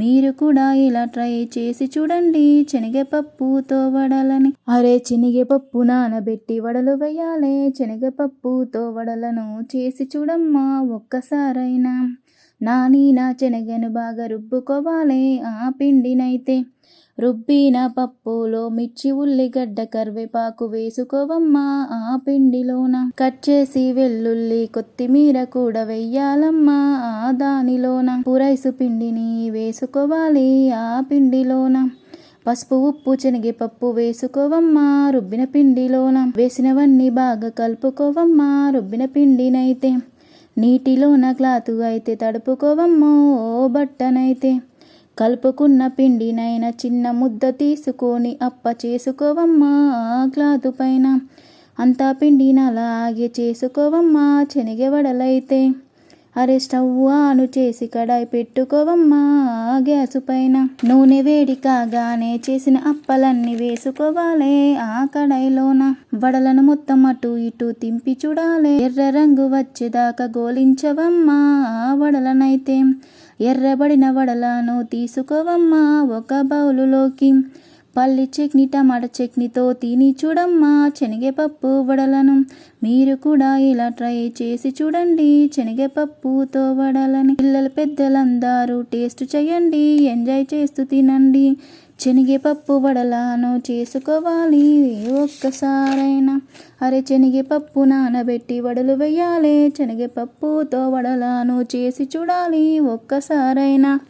మీరు కూడా ఇలా ట్రై చేసి చూడండి శనగపప్పుతో వడలని. అరే శనగపప్పు నానబెట్టి వడలు వేయాలే, శనగపప్పుతో వడలను చేసి చూడమ్మా ఒక్కసారైనా. నా శనగను బాగా రుబ్బుకోవాలే, ఆ పిండినైతే రుబ్బిన పప్పులో మిర్చి ఉల్లిగడ్డ కరివేపాకు వేసుకోవమ్మా ఆ పిండిలోన. కట్ చేసి వెల్లుల్లి కొత్తిమీర కూడా వెయ్యాలమ్మా ఆ దానిలోన. రైసు పిండిని వేసుకోవాలి ఆ పిండిలోన. పసుపు ఉప్పు శనగపప్పు వేసుకోవమ్మా రుబ్బిన పిండిలోన. వేసినవన్నీ బాగా కలుపుకోవమ్మా రుబ్బిన పిండినైతే. నీటిలోన క్లాత్ అయితే తడుపుకోవమ్మో ఓ బట్టనైతే. కలుపుకున్న పిండినైనా చిన్న ముద్ద తీసుకొని అప్ప చేసుకోవమ్మా ఆ క్లాతు పైన. అంతా పిండిని అలాగే చేసుకోవమ్మా శనగ వడలైతే. అరే స్టవ్ ఆను చేసి కడాయి పెట్టుకోవమ్మా ఆ గ్యాసు పైన. నూనె వేడి కాగానే చేసిన అప్పలన్నీ వేసుకోవాలే ఆ కడాయిలోన. వడలను మొత్తం అటు ఇటు తింపి చూడాలే, ఎర్ర రంగు వచ్చేదాకా గోలించవమ్మా ఆ వడలనైతే. ఎర్రబడిన వడలను తీసుకోవమ్మా ఒక బౌలులోకి. పల్లి చట్నీ టమాటా చట్నీతో తిని చూడమ్మా శనగపప్పు వడలను. మీరు కూడా ఇలా ట్రై చేసి చూడండి శనగపప్పుతో వడలని. పిల్లలు పెద్దలందరూ టేస్ట్ చేయండి, ఎంజాయ్ చేస్తూ తినండి. శనగపప్పు వడలను చేసుకోవాలి ఒక్కసారైనా. అరే శనగపప్పు నానబెట్టి వడలు వేయాలి, శనగపప్పుతో వడలను చేసి చూడాలి ఒక్కసారైనా.